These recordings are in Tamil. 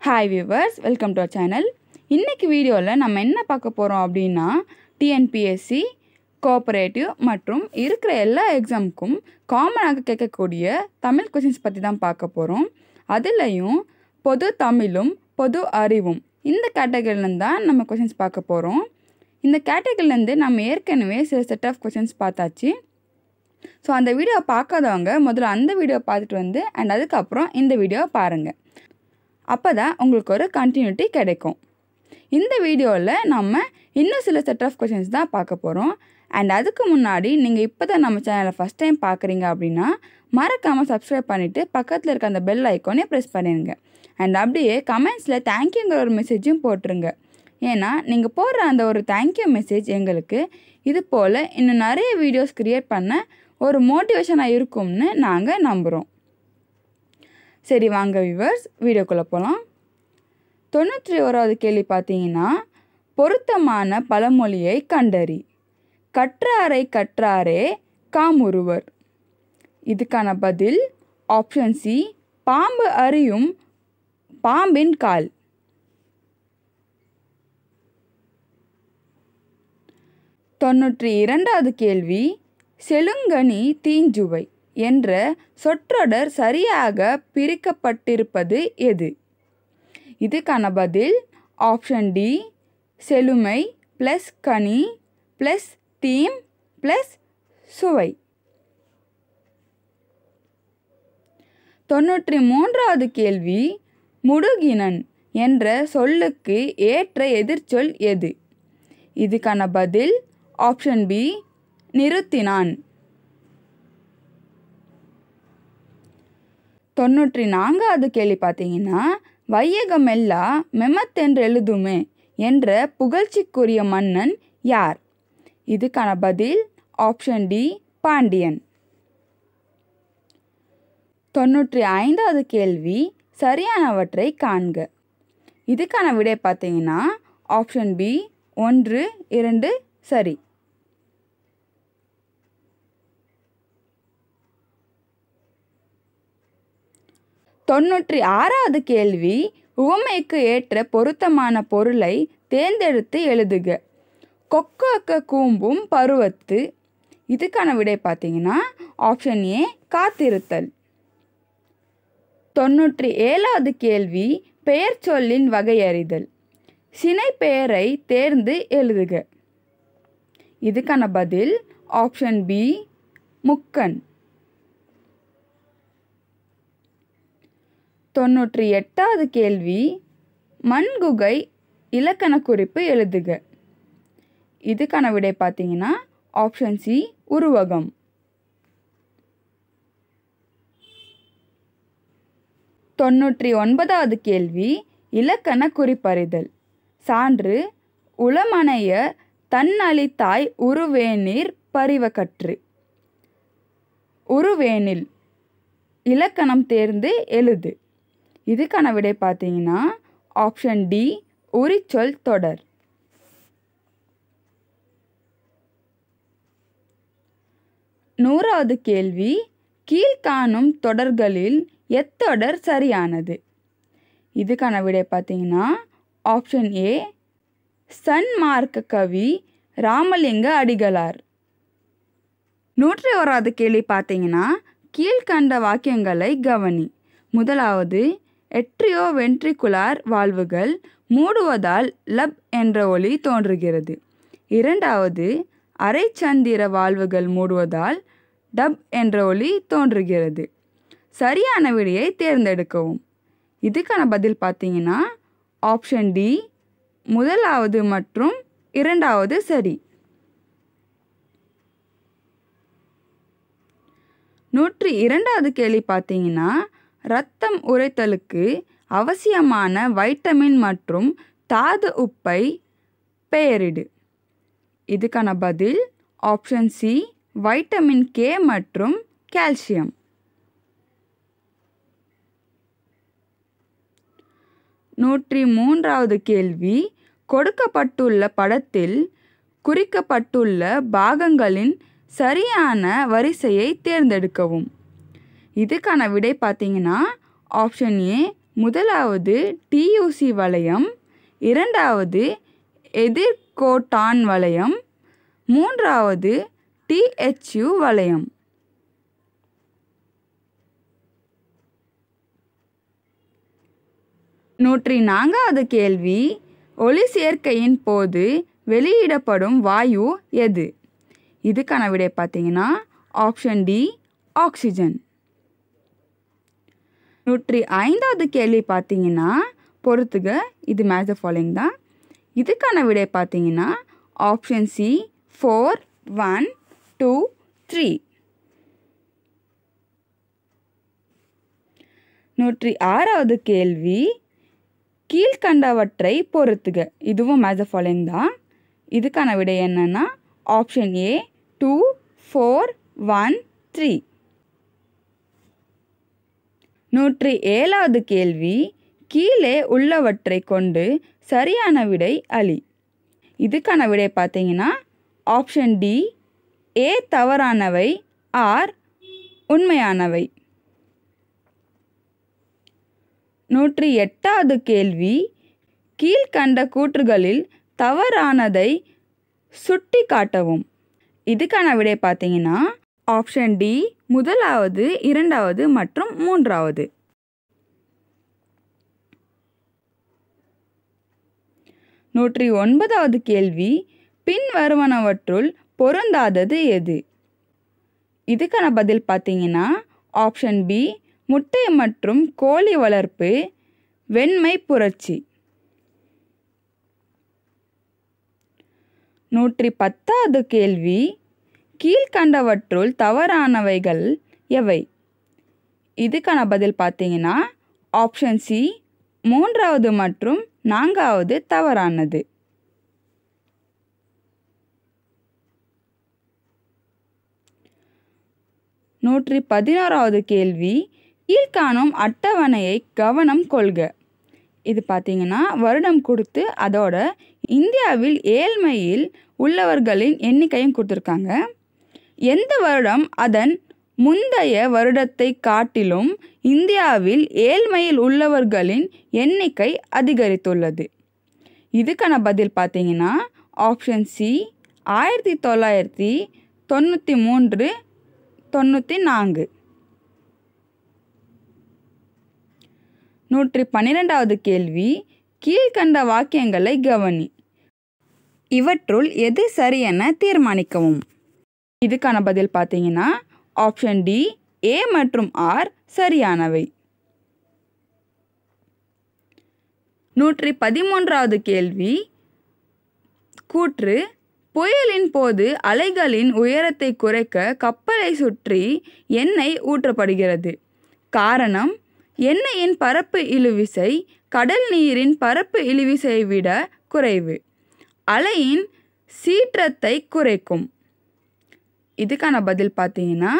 Hi viewers, welcome to our channel. இன்னைக்கு வீடியோவில் நம்ம என்ன பார்க்க போகிறோம் அப்படின்னா TNPSC, கோஆபரேட்டிவ் மற்றும் இருக்கிற எல்லா எக்ஸாமுக்கும் காமனாக கேட்கக்கூடிய தமிழ் கொஷின்ஸ் பற்றி தான் பார்க்க போகிறோம். அதுலேயும் பொது தமிழும் பொது அறிவும் இந்த கேட்டகரியிலேருந்து தான் நம்ம கொஷின்ஸ் பார்க்க போகிறோம். இந்த கேட்டகரியிலேருந்து நம்ம ஏற்கனவே சில செட் ஆஃப் கொஷின்ஸ் பார்த்தாச்சு. ஸோ அந்த வீடியோ பார்க்காதவங்க முதல்ல அந்த வீடியோ பார்த்துட்டு வந்து அண்ட் அதுக்கப்புறம் இந்த வீடியோவை பாருங்கள். அப்போ தான் உங்களுக்கு ஒரு கண்டினியூட்டி கிடைக்கும். இந்த வீடியோவில் நம்ம இன்னும் சில செட் ஆஃப் கொஷின்ஸ் தான் பார்க்க போகிறோம். அண்ட் அதுக்கு முன்னாடி நீங்கள் இப்போ தான் நம்ம சேனலை ஃபஸ்ட் டைம் பார்க்குறீங்க அப்படின்னா மறக்காமல் சப்ஸ்கிரைப் பண்ணிவிட்டு பக்கத்தில் இருக்க அந்த பெல் ஐக்கானே ப்ரெஸ் பண்ணிடுங்க. அண்ட் அப்படியே கமெண்ட்ஸில் தேங்க்யூங்கிற ஒரு மெசேஜும் போட்டுருங்க. ஏன்னா நீங்கள் போடுற அந்த ஒரு தேங்க்யூ மெசேஜ் எங்களுக்கு இது போல் இன்னும் நிறைய வீடியோஸ் க்ரியேட் பண்ண ஒரு மோட்டிவேஷனாக இருக்கும்னு நாங்கள் நம்புகிறோம். சரி வாங்க வியூவர்ஸ், வீடியோக்குள்ளே போகலாம். 91வது கேள்வி பார்த்தீங்கன்னா, பொருத்தமான பழமொழியை கண்டறி. கற்றாரை கற்றாரே காமுறுவர். இதுக்கான பதில் ஆப்ஷன் சி, பாம்பு அறியும் பாம்பின் கால். 92வது கேள்வி, செழுங்கனி தீஞ்சுவை என்ற சொற்றொடர் சரியாக பிரிக்கப்பட்டிருப்பது எது? இதுக்கான பதில் ஆப்ஷன் டி, செழுமை ப்ளஸ் கனி ப்ளஸ் தீம் ப்ளஸ் சுவை. 93வது கேள்வி, முடுகினன் என்ற சொல்லுக்கு ஏற்ற எதிர்ச்சொல் எது? இதுக்கான பதில் ஆப்ஷன் பி, நிறுத்தினான். 94வது கேள்வி பார்த்தீங்கன்னா, வையகமெல்லா மெமத்தென்று எழுதுமே என்ற புகழ்ச்சிக்குரிய மன்னன் யார்? இதுக்கான பதில் ஆப்ஷன் டி, பாண்டியன். 95வது கேள்வி, சரியானவற்றை காண்க. இதுக்கான விடை பார்த்தீங்கன்னா ஆப்ஷன் பி, 1, 2 சரி. 96வது கேள்வி, உவமைக்கு ஏற்ற பொருத்தமான பொருளை தேர்ந்தெடுத்து எழுதுக. கொக்கக்க கூம்பும் பருவத்து. இதுக்கான விடை பார்த்தீங்கன்னா ஆப்ஷன் ஏ, காத்திருத்தல். 97வது கேள்வி, பெயர் சொல்லின் வகையறிதல். சினை பெயரை தேர்ந்து எழுதுக. இதுக்கான பதில் ஆப்ஷன் பி, முக்கன். 98வது கேள்வி, மண்குகை இலக்கண குறிப்பு எழுதுக. இதுக்கான விடை பார்த்தீங்கன்னா ஆப்ஷன் சி, உருவகம். 99வது கேள்வி, இலக்கண குறிப்பறிதல். சான்று உளமனைய தன்னளித்தாய் உருவேநீர் பரிவகற்று. உருவேனில் இலக்கணம் தேர்ந்து எழுது. இதுக்கான விடை பார்த்தீங்கன்னா ஆப்ஷன் டி, உரிச்சொல் தொடர். 100வது கேள்வி, கீழ்காணும் தொடர்களில் எத்தொடர் சரியானது? இதுக்கான விடை பார்த்தீங்கன்னா ஆப்ஷன் ஏ, சன்மார்க்க கவி ராமலிங்க அடிகளார். 101வது கேள்வி பார்த்தீங்கன்னா, கீழ்கண்ட வாக்கியங்களை கவனி. முதலாவது, எட்ரியோ வென்ட்ரிகுலார் வால்வுகள் மூடுவதால் லப் என்ற ஒலி தோன்றுகிறது. இரண்டாவது, அரைச்சந்திர வால்வுகள் மூடுவதால் டப் என்ற ஒலி தோன்றுகிறது. சரியான விடையை தேர்ந்தெடுக்கவும். இதுக்கான பதில் பார்த்தீங்கன்னா ஆப்ஷன் டி, முதலாவது மற்றும் இரண்டாவது சரி. 102வது கேள்வி பார்த்தீங்கன்னா, இரத்தம் உறைத்தலுக்கு அவசியமான வைட்டமின் மற்றும் தாது உப்பை பெயரிடு. இதுக்கான பதில் ஆப்ஷன் சி, வைட்டமின் கே மற்றும் கால்சியம். 103வது கேள்வி, கொடுக்கப்பட்டுள்ள படத்தில் குறிக்கப்பட்டுள்ள பாகங்களின் சரியான வரிசையை தேர்ந்தெடுக்கவும். இதுக்கான விடை பார்த்தீங்கன்னா ஆப்ஷன் ஏ, முதலாவது டியூசி வளையம், இரண்டாவது எதிர்கோட்டான் வளையம், மூன்றாவது டிஹெச்யூ வளையம். நூற்றி நான்காவது கேள்வி, ஒளி சேர்க்கையின் போது வெளியிடப்படும் வாயு எது? இதுக்கான விடை பார்த்தீங்கன்னா ஆப்ஷன் டி ஆக்சிஜன். 105வது கேள்வி பார்த்தீங்கன்னா பொறுத்துக, இது மேட்ச் த ஃபாலோயிங் தான். இதுக்கான விடை பார்த்தீங்கன்னா ஆப்ஷன் சி 4 1 2 3. 106வது கேள்வி, கீழ்கண்டவற்றை பொறுத்துக, இதுவும் மேட்ச் த ஃபாலோயிங் தான். இதுக்கான விடை என்னன்னா ஆப்ஷன் ஏ 2 4 1 3. 107வது கேள்வி, கீழே உள்ளவற்றை கொண்டு சரியான விடை அளி. இதுக்கான விடை பார்த்தீங்கன்னா ஆப்ஷன் டி ஏ தவறானவை, ஆர் உண்மையானவை. 108வது கேள்வி, கீழ்கண்ட கூற்றுகளில் தவறானதை சுட்டி காட்டவும். இதுக்கான விடை பார்த்தீங்கன்னா ஆப்ஷன் டி முதலாவது, இரண்டாவது மற்றும் மூன்றாவது. 109வது கேள்வி, பின்வருவனவற்றுள் பொருந்தாதது எது? இதுக்கான பதில் பார்த்தீங்கன்னா ஆப்ஷன் பி முட்டை மற்றும் கோழி வளர்ப்பு, வெண்மை புரட்சி. 110வது கேள்வி, கீழ்கண்டவற்றுள் தவறானவைகள் எவை? இதுக்கான பதில் பார்த்தீங்கன்னா ஆப்ஷன் சி மூன்றாவது மற்றும் நான்காவது தவறானது. 111வது கேள்வி, கீழ்காணும் அட்டவணையை கவனம் கொள்க. இது பார்த்தீங்கன்னா வருடம் கொடுத்து அதோட இந்தியாவில் ஏழ்மையில் உள்ளவர்களின் எண்ணிக்கையும் கொடுத்துருக்காங்க. எந்த வருடம் அதன் முந்தைய வருடத்தை காட்டிலும் இந்தியாவில் ஏழ்மையில் உள்ளவர்களின் எண்ணிக்கை அதிகரித்துள்ளது? இதுக்கான பதில் பார்த்தீங்கன்னா ஆப்ஷன் சி 1993 94. 112வது கேள்வி, கீழ்கண்ட வாக்கியங்களை கவனி. இவற்றுள் எது சரியென தீர்மானிக்கவும். இதுக்கான பதில் பார்த்தீங்கன்னா ஆப்ஷன் டி ஏ மற்றும் ஆர் சரியானவை. 113வது கேள்வி, கூற்று, புயலின் போது அலைகளின் உயரத்தை குறைக்க கப்பலை சுற்றி எண்ணெய் ஊற்றப்படுகிறது. காரணம், எண்ணெயின் பரப்பு இழுவிசை கடல் நீரின் பரப்பு இழுவிசையை விட குறைவு. அலையின் சீற்றத்தை குறைக்கும். இதுக்கான பதில் பார்த்தீங்கன்னா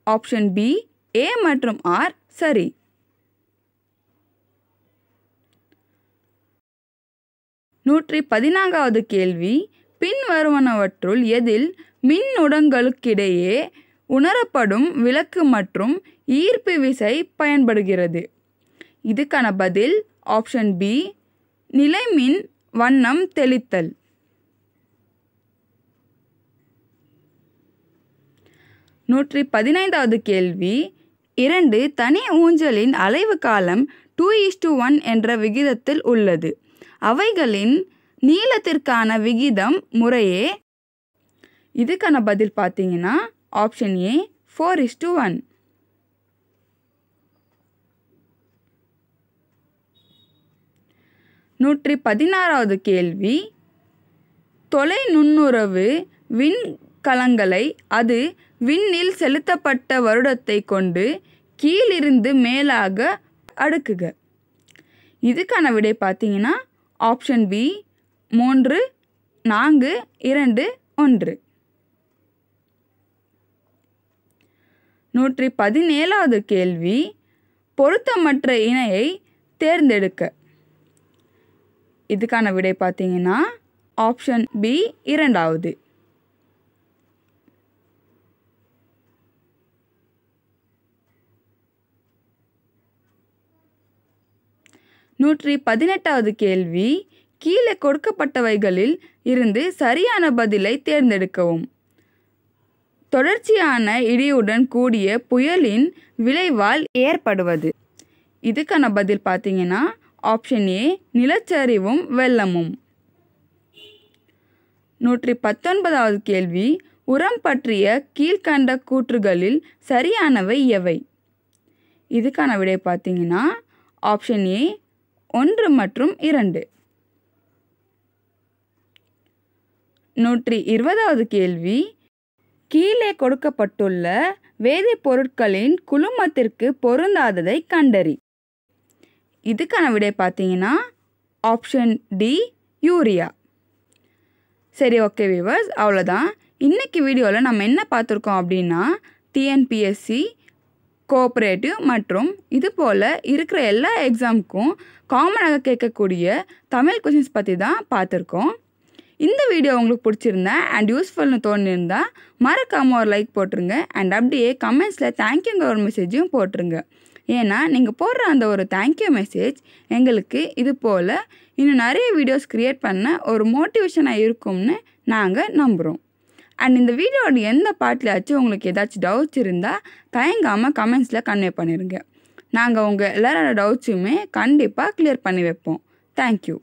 ஆப்ஷன் பி ஏ மற்றும் ஆர் சரி. 114வது கேள்வி, பின்வருவனவற்றுள் எதில் மின்னுடங்களுக்கிடையே உணரப்படும் விலக்கு மற்றும் ஈர்ப்பு விசை பயன்படுகிறது? இதுக்கான பதில் ஆப்ஷன் பி நிலைமின் வண்ணம் தெளித்தல். 115வது கேள்வி, 2 தனி ஊஞ்சலின் அலைவு காலம் 2:1 என்ற விகிதத்தில் உள்ளது. அவைகளின் நீளத்திற்கான விகிதம் முறையே. இதுக்கான பதில் பார்த்தீங்கன்னா ஆப்ஷன் ஏ 4:1. 116வது கேள்வி, தொலை நுண்ணுறவு விண்கலங்களை அது விண்ணில் செலுத்தப்பட்ட வருடத்தை கொண்டு கீழிருந்து மேலாக அடுக்குக. இதுக்கான விடை பார்த்தீங்கன்னா ஆப்ஷன் பி 3 4 2 1. 117வது கேள்வி, பொருத்தமற்ற இணையை தேர்ந்தெடுக்க. இதுக்கான விடை பார்த்தீங்கன்னா ஆப்ஷன் பி இரண்டாவது. 118வது கேள்வி, கீழே கொடுக்கப்பட்டவைகளில் இருந்து சரியான பதிலை தேர்ந்தெடுக்கவும். தொடர்ச்சியான இடியுடன் கூடிய புயலின் விளைவால் ஏற்படுவது. இதுக்கான பதில் பார்த்தீங்கன்னா ஆப்ஷன் ஏ நிலச்சரிவும் வெள்ளமும். 119வது கேள்வி, உரம் பற்றிய கீழ்கண்ட கூற்றுகளில் சரியானவை எவை? இதுக்கான விடை பார்த்தீங்கன்னா ஆப்ஷன் ஏ 1 மற்றும் 2. 120வது கேள்வி, கீழே கொடுக்கப்பட்டுள்ள வேதிப்பொருட்களின் குழுமத்திற்கு பொருந்தாததை கண்டறி. இதுக்கான விடை பார்த்தீங்கன்னா ஆப்ஷன் டி யூரியா. சரி, ஓகே வியூவர்ஸ், அவ்வளோதான். இன்றைக்கி வீடியோவில் நம்ம என்ன பார்த்துருக்கோம் அப்படின்னா டிஎன்பிஎஸ்சி கோஆப்ரேட்டிவ் மற்றும் இது போல் இருக்கிற எல்லா எக்ஸாமுக்கும் காமனாக கேட்கக்கூடிய தமிழ் கொஷின்ஸ் பற்றி தான் பார்த்துருக்கோம். இந்த வீடியோ உங்களுக்கு பிடிச்சிருந்தா அண்ட் யூஸ்ஃபுல்னு தோணியிருந்தா மறக்காமல் ஒரு லைக் போட்டுருங்க. அண்ட் அப்படியே கமெண்ட்ஸில் தேங்க்யூங்கிற ஒரு மெசேஜையும் போட்டுருங்க. ஏன்னா நீங்கள் போடுற அந்த ஒரு தேங்க்யூ மெசேஜ் எங்களுக்கு இது போல் இன்னும் நிறைய வீடியோஸ் க்ரியேட் பண்ண ஒரு மோட்டிவேஷனாக இருக்கும்னு நாங்கள் நம்புகிறோம். அண்ட் இந்த வீடியோட எந்த பார்ட்லையாச்சும் உங்களுக்கு ஏதாச்சும் டவுட்ஸ் இருந்தால் தயங்காமல் கமெண்ட்ஸில் கன்வே பண்ணிடுங்க. நாங்கள் உங்கள் எல்லாரோட டவுட்ஸுமே கண்டிப்பாக கிளியர் பண்ணி வைப்போம். தேங்க்யூ.